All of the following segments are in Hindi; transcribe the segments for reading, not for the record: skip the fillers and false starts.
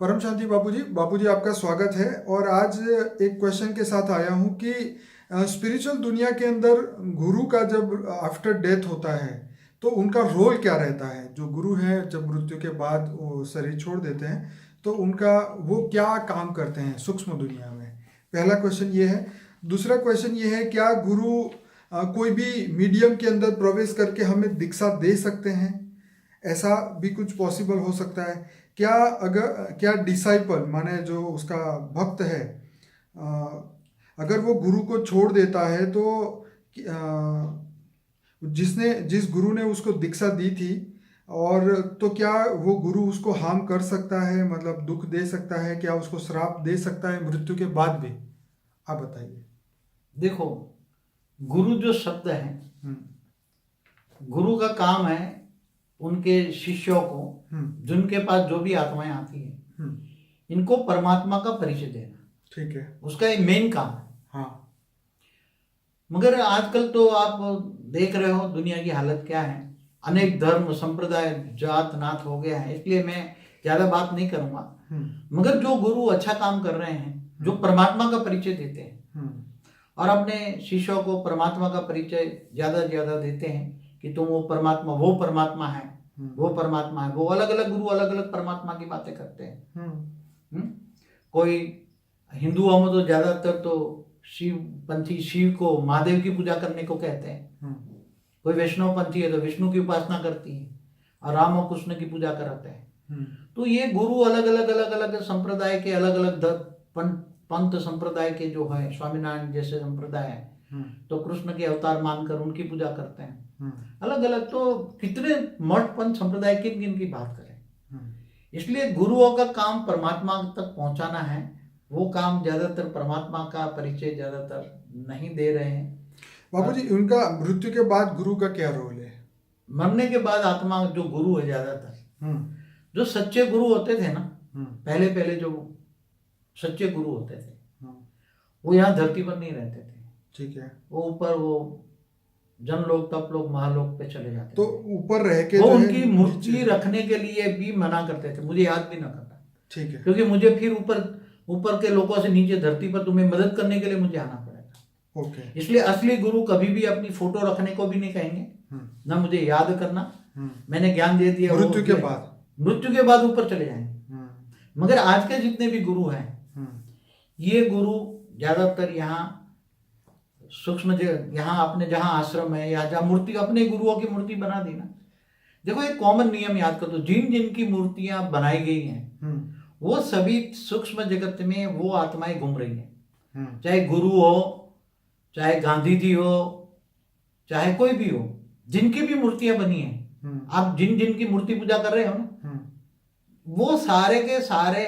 परम शांति बाबूजी। बाबूजी आपका स्वागत है। और आज एक क्वेश्चन के साथ आया हूँ कि स्पिरिचुअल दुनिया के अंदर गुरु का जब आफ्टर डेथ होता है तो उनका रोल क्या रहता है। जो गुरु हैं जब मृत्यु के बाद वो शरीर छोड़ देते हैं तो उनका वो क्या काम करते हैं सूक्ष्म दुनिया में। पहला क्वेश्चन ये है। दूसरा क्वेश्चन ये है, क्या गुरु कोई भी मीडियम के अंदर प्रवेश करके हमें दीक्षा दे सकते हैं? ऐसा भी कुछ पॉसिबल हो सकता है क्या? क्या डिसाइपल माने जो उसका भक्त है, अ, अगर वो गुरु को छोड़ देता है तो जिस गुरु ने उसको दीक्षा दी थी, और तो क्या वो गुरु उसको हार्म कर सकता है, मतलब दुख दे सकता है, क्या उसको श्राप दे सकता है मृत्यु के बाद भी? आप बताइए। देखो, गुरु जो शब्द है, हम्म। गुरु का काम है उनके शिष्यों को, जिनके पास जो भी आत्माएं आती है, इनको परमात्मा का परिचय देना। ठीक है, उसका एक मेन काम है। हाँ। मगर आजकल तो आप देख रहे हो दुनिया की हालत क्या है। अनेक धर्म संप्रदाय जात नात हो गया है, इसलिए मैं ज्यादा बात नहीं करूंगा। मगर जो गुरु अच्छा काम कर रहे हैं, जो परमात्मा का परिचय देते हैं और अपने शिष्यों को परमात्मा का परिचय ज्यादा से ज्यादा देते हैं कि तुम वो परमात्मा है, वो परमात्मा है। वो अलग अलग गुरु अलग अलग परमात्मा की बातें करते हैं। कोई हिंदुओं में तो ज्यादातर तो शिव पंथी शिव को महादेव की पूजा करने को कहते हैं। कोई वैष्णव पंथी है तो विष्णु की उपासना करती है और राम और कृष्ण की पूजा कराते हैं। तो ये गुरु अलग अलग संप्रदाय के अलग अलग पंथ संप्रदाय के जो है, स्वामीनारायण जैसे संप्रदाय है तो कृष्ण के अवतार मानकर उनकी पूजा करते हैं। अलग अलग तो कितने मठ पंथ संप्रदाय किन किन की बात करें। इसलिए गुरुओं का काम परमात्मा तक पहुंचाना है। वो काम ज्यादातर परमात्मा का परिचय ज्यादातर नहीं दे रहे हैं। बाबूजी, उनका मृत्यु के बाद गुरु का क्या रोल है? मरने के बाद आत्मा जो गुरु है, ज्यादातर जो सच्चे गुरु होते थे ना, पहले पहले जो सच्चे गुरु होते थे वो यहाँ धरती पर नहीं रहते थे। ठीक है। वो ऊपर वो जनलोक तप लोग महालोक पे चले जाते तो थे। ऊपर रह के वो जो है उनकी मूर्ति रखने के लिए भी मना करते थे, मुझे याद भी ना करना। ठीक है। क्योंकि मुझे फिर ऊपर के लोगों से नीचे धरती पर तुम्हें मदद करने के लिए मुझे आना पड़ेगा। ओके। इसलिए असली गुरु कभी भी अपनी फोटो रखने को भी नहीं कहेंगे, ना मुझे याद करना। मैंने ज्ञान दे दिया। मृत्यु के बाद ऊपर चले जाएंगे। मगर आज के जितने भी गुरु हैं, ये गुरु ज्यादातर यहाँ सूक्ष्म यहाँ अपने जहाँ आश्रम है या जहाँ मूर्ति, अपने गुरुओं की मूर्ति बना दी ना। देखो एक कॉमन नियम याद कर दो, जिन जिनकी मूर्तियां बनाई गई हैं वो सभी सूक्ष्म जगत में वो आत्माएं घूम रही हैं। चाहे गुरु हो, चाहे गांधी जी हो, चाहे कोई भी हो, जिनकी भी मूर्तियां बनी हैं, आप जिन जिन की मूर्ति पूजा कर रहे हो ना, वो सारे के सारे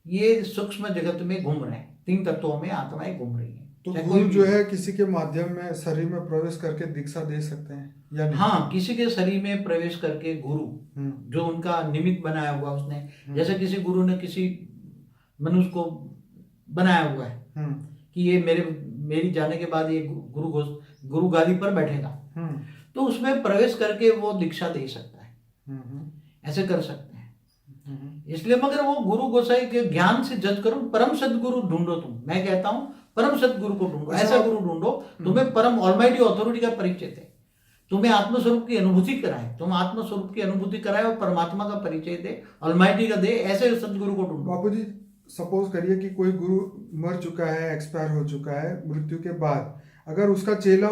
ये सूक्ष्म जगत में घूम रहे हैं। 3 तत्वों में आत्माएं घूम रही हैं। तो गुरु जो है किसी के माध्यम में शरीर में प्रवेश करके दीक्षा दे सकते हैं या नहीं? हाँ, किसी के शरीर में प्रवेश करके गुरु जो उनका निमित्त बनाया हुआ उसने, जैसे किसी गुरु ने किसी मनुष्य को बनाया हुआ है कि ये मेरी जाने के बाद ये गुरु गादी पर बैठेगा, तो उसमें प्रवेश करके वो दीक्षा दे सकता है। ऐसे कर सकते हैं। इसलिए मगर वो गुरु गोसाई के ज्ञान से जज करो। परम सदगुरु ढूंढो। मैं कहता हूं परम सदगुरु को ढूंढो। ऐसा गुरु ढूंढो तुम्हें परम ऑलमाइटी अथॉरिटी का परिचय दे, तुम्हें आत्मस्वरूप की अनुभूति कराए, तुम आत्मस्वरूप की अनुभूति कराए और परमात्मा का परिचय दे, ऑलमाइटी का दे। ऐसे सदगुरु को ढूंढो। बाबूजी, सपोज करिए कि कोई गुरु मर चुका है, एक्सपायर हो चुका है, मृत्यु के बाद अगर उसका चेला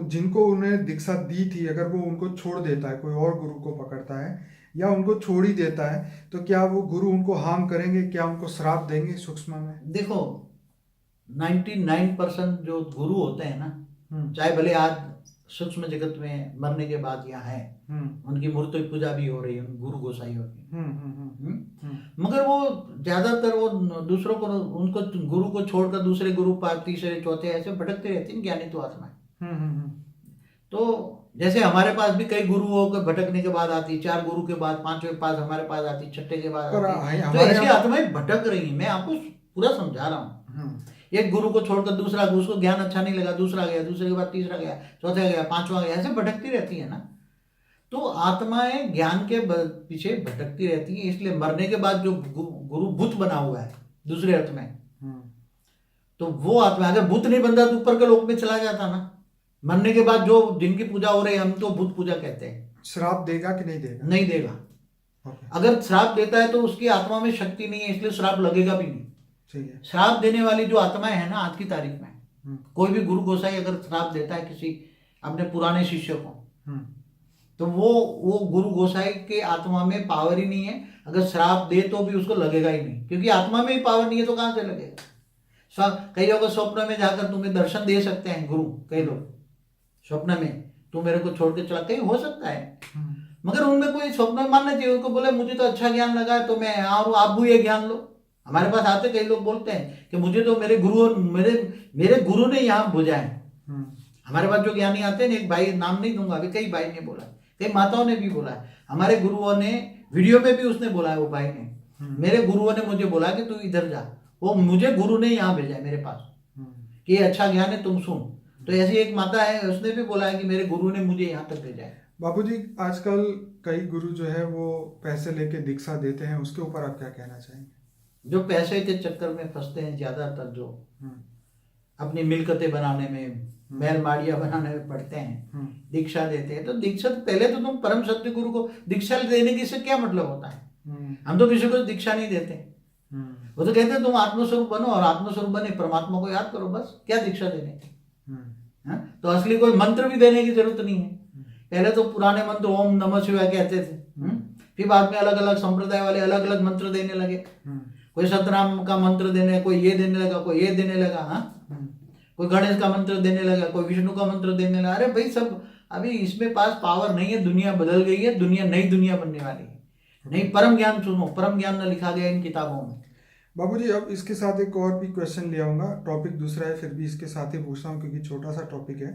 जिनको उन्हें दीक्षा दी थी, अगर वो उनको छोड़ देता है, कोई और गुरु को पकड़ता है या उनको छोड़ ही देता है, तो क्या वो गुरु उनको हार्म करेंगे? क्या उनको श्राप देंगे सूक्ष्म में? देखो 99% जो गुरु होते हैं ना, चाहे भले आज सूक्ष्म जगत में मरने के बाद यहाँ है, उनकी मूर्ति पूजा भी हो रही है, गुरु गोसाइयों की, मगर वो ज्यादातर वो दूसरों को, उनको गुरु को छोड़कर दूसरे गुरु पास, तीसरे चौथे ऐसे भटकते रहते हैं ज्ञानी तो आत्माएं। तो जैसे हमारे पास भी कई गुरुओं के भटकने के बाद आती, 4 गुरु के बाद 5वें पास हमारे पास आती, 6ठे के बाद आती, तो ऐसी आत्माएं भटक रही हैं। मैं आपको पूरा समझा रहा हूँ। एक गुरु को छोड़कर दूसरा, उसको ज्ञान अच्छा नहीं लगा, दूसरा गया, दूसरे के बाद तीसरा गया, चौथा गया, 5वां गया, ऐसे भटकती रहती है ना। तो आत्माएं ज्ञान के पीछे भटकती रहती हैं, इसलिए मरने के बाद जो गुरु भूत बना हुआ है दूसरे अर्थ में, तो वो आत्मा अगर भूत नहीं बनता तो ऊपर के लोक में चला जाता ना। मरने के बाद जो जिनकी पूजा हो रही है हम तो भूत पूजा कहते हैं। श्राप देगा कि नहीं देगा? नहीं देगा। अगर श्राप देता है तो उसकी आत्मा में शक्ति नहीं है, इसलिए श्राप लगेगा भी नहीं। ठीक है। श्राप देने वाली जो आत्माएं है ना आज की तारीख में, कोई भी गुरु गोसाई अगर श्राप देता है किसी अपने पुराने शिष्य को, तो वो गुरु गोसाई के आत्मा में पावर ही नहीं है। अगर श्राप दे तो भी उसको लगेगा ही नहीं, क्योंकि आत्मा में ही पावर नहीं है तो कहां से लगेगा। कई लोग स्वप्न में जाकर तुम्हें दर्शन दे सकते हैं गुरु, कई लोग स्वप्न में तू मेरे को छोड़ के चला, कहीं हो सकता है, मगर उनमें कोई स्वप्न मानना चाहिए। उनको बोले मुझे तो अच्छा ज्ञान लगा है तो मैं यहाँ हूँ, आप भी ये ज्ञान लो। हमारे पास आते कई लोग बोलते हैं कि मुझे तो मेरे गुरु ने यहाँ बुझा है। हमारे पास जो ज्ञानी आते हैं, एक भाई नाम नहीं दूंगा, अभी कई भाई ने बोला, कई माताओं ने भी बोला है, हमारे गुरुओं ने वीडियो में भी उसने बोला है, वो भाई ने, मेरे गुरुओं ने मुझे बोला कि तू इधर जा, वो मुझे गुरु ने यहाँ भेजा है मेरे पास कि ये अच्छा ज्ञान है तुम सुन। तो ऐसी एक माता है, उसने भी बोला है कि मेरे गुरु ने मुझे यहाँ तक भेजा है। बापूजी, आजकल कई गुरु जो है वो पैसे लेके दीक्षा देते हैं, उसके ऊपर आप क्या कहना चाहेंगे? जो पैसे के चक्कर में फंसते हैं ज्यादातर, जो अपनी मिलकतें बनाने में, महल माड़िया बनाने में पड़ते हैं, दीक्षा देते हैं, तो दीक्षा तो पहले तो तुम परम सत्य गुरु को दीक्षा देने की से क्या मतलब होता है? हम तो किसी को दीक्षा नहीं देते। वो तो कहते हैं तुम आत्मस्वरूप बनो, और आत्मस्वरूप बने परमात्मा को याद करो, बस क्या दीक्षा देने की। तो असली कोई मंत्र भी देने की जरूरत नहीं है। पहले तो पुराने मंत्र ओम नमः शिवाय कहते थे, फिर बाद में अलग अलग संप्रदाय वाले अलग अलग मंत्र देने लगे। कोई सतनाम का मंत्र देने, कोई ये देने लगा, कोई ये देने लगा, कोई गणेश का मंत्र देने लगा, कोई विष्णु का मंत्र देने लगा। अरे भाई, सब अभी इसमें पास पावर नहीं है, दुनिया बदल गई है, दुनिया नई दुनिया बनने वाली है। नहीं, परम ज्ञान सुनो, परम ज्ञान न लिखा गया इन किताबों में। बाबूजी, अब इसके साथ एक और भी क्वेश्चन ले आऊँगा, टॉपिक दूसरा है, फिर भी इसके साथ ही पूछता हूँ क्योंकि छोटा सा टॉपिक है।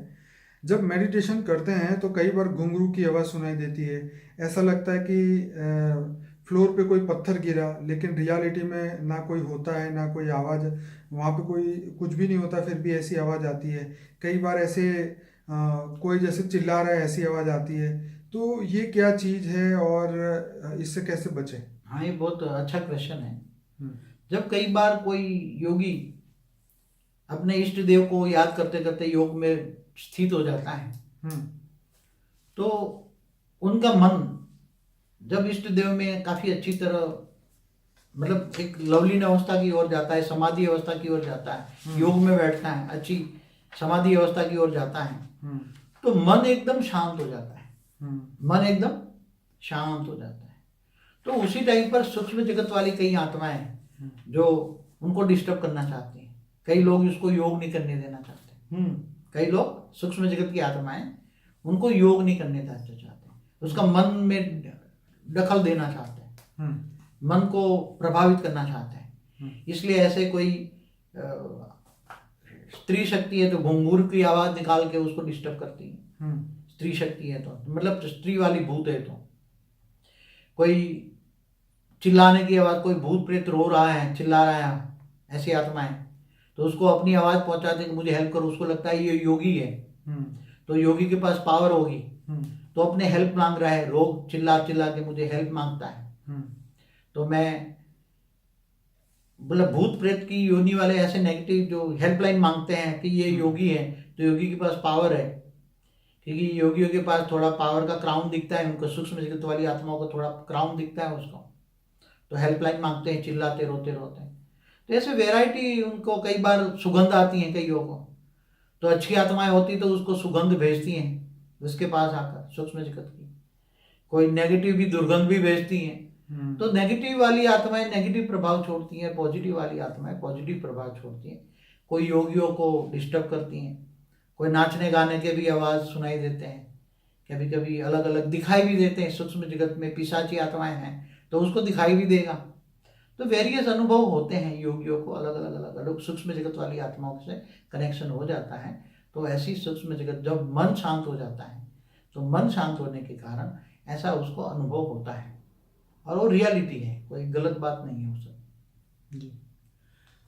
जब मेडिटेशन करते हैं तो कई बार घुंघरू की आवाज़ सुनाई देती है, ऐसा लगता है कि फ्लोर पे कोई पत्थर गिरा, लेकिन रियलिटी में ना कोई होता है ना कोई आवाज़, वहाँ पे कोई कुछ भी नहीं होता, फिर भी ऐसी आवाज़ आती है। कई बार ऐसे कोई जैसे चिल्ला रहा है, ऐसी आवाज़ आती है। तो ये क्या चीज़ है और इससे कैसे बचें? हाँ, ये बहुत अच्छा क्वेश्चन है। जब कई बार कोई योगी अपने इष्ट देव को याद करते करते योग में स्थित हो जाता है, तो उनका मन जब इष्ट देव में काफी अच्छी तरह, मतलब एक लवलीन अवस्था की ओर जाता है, समाधि अवस्था की ओर जाता है, योग में बैठता है, अच्छी समाधि अवस्था की ओर जाता है, तो मन एकदम शांत हो जाता है। मन एकदम शांत हो जाता है। तो उसी टाइम पर सूक्ष्म जगत वाली कई आत्माएं जो उनको डिस्टर्ब करना चाहती हैं, कई लोग इसको योग नहीं करने देना चाहते, कई लोग सूक्ष्म जगत की आत्माएं उनको योग नहीं करने देना चाहते, उसका मन में दखल देना चाहते हैं, मन को प्रभावित करना चाहते हैं। इसलिए ऐसे कोई स्त्री शक्ति है तो घुंघरू की आवाज निकाल के उसको डिस्टर्ब करती है। स्त्री शक्ति है तो मतलब स्त्री वाली भूत है, तो कोई चिल्लाने की आवाज, कोई भूत प्रेत रो रहा है, चिल्ला रहा है, ऐसी आत्माएं, तो उसको अपनी आवाज पहुंचाते कि मुझे हेल्प करो। उसको लगता है ये योगी है, तो योगी के पास पावर होगी, तो अपने हेल्प मांग रहा है, रोग चिल्ला चिल्ला के मुझे हेल्प मांगता है। तो मैं मतलब भूत प्रेत की योनि वाले ऐसे नेगेटिव जो हेल्पलाइन मांगते हैं कि ये योगी है, तो योगी के पास पावर है, क्योंकि योगियों के पास थोड़ा पावर का क्राउन दिखता है, उनको सूक्ष्म जगत वाली आत्माओं को थोड़ा क्राउन दिखता है उसको, तो हेल्पलाइन मांगते हैं, चिल्लाते रोते रोते। तो ऐसे वेराइटी, उनको कई बार सुगंध आती है कईयों को, तो अच्छी आत्माएं होती तो उसको सुगंध भेजती हैं उसके पास आकर, सूक्ष्म जगत की। कोई नेगेटिव भी दुर्गंध भी भेजती हैं। तो नेगेटिव वाली आत्माएं नेगेटिव प्रभाव छोड़ती हैं, पॉजिटिव वाली आत्माएं पॉजिटिव प्रभाव छोड़ती हैं। कोई योगियों को डिस्टर्ब करती हैं, कोई नाचने गाने के भी आवाज सुनाई देते हैं, कभी कभी अलग अलग दिखाई भी देते हैं। सूक्ष्म जगत में पिशाची आत्माएं हैं तो उसको दिखाई भी देगा। तो वेरियस अनुभव होते हैं योगियों को, अलग अलग सूक्ष्म जगत वाली आत्माओं से कनेक्शन हो जाता है। तो ऐसी सूक्ष्म जगत जब मन शांत हो जाता है, तो मन शांत होने के कारण ऐसा उसको अनुभव होता है, और वो रियलिटी है, कोई गलत बात नहीं है उसमें। जी,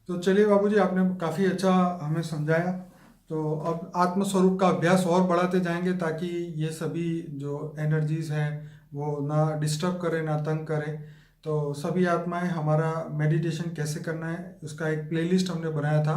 तो चलिए बाबूजी, आपने काफ़ी अच्छा हमें समझाया, तो अब आत्मस्वरूप का अभ्यास और बढ़ाते जाएंगे ताकि ये सभी जो एनर्जीज हैं वो ना डिस्टर्ब करे ना तंग करे। तो सभी आत्माएं, हमारा मेडिटेशन कैसे करना है उसका एक प्लेलिस्ट हमने बनाया था,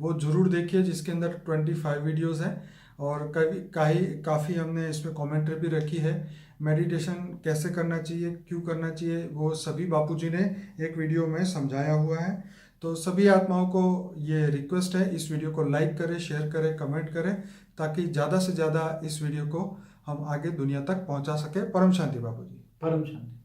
वो ज़रूर देखिए, जिसके अंदर 25 वीडियोस हैं और काफ़ी हमने इसमें कमेंट्री भी रखी है। मेडिटेशन कैसे करना चाहिए, क्यों करना चाहिए, वो सभी बापूजी ने एक वीडियो में समझाया हुआ है। तो सभी आत्माओं को ये रिक्वेस्ट है, इस वीडियो को लाइक करें, शेयर करें, कमेंट करें, ताकि ज़्यादा से ज़्यादा इस वीडियो को हम आगे दुनिया तक पहुंचा सके। परम शांति बापूजी। परम शांति।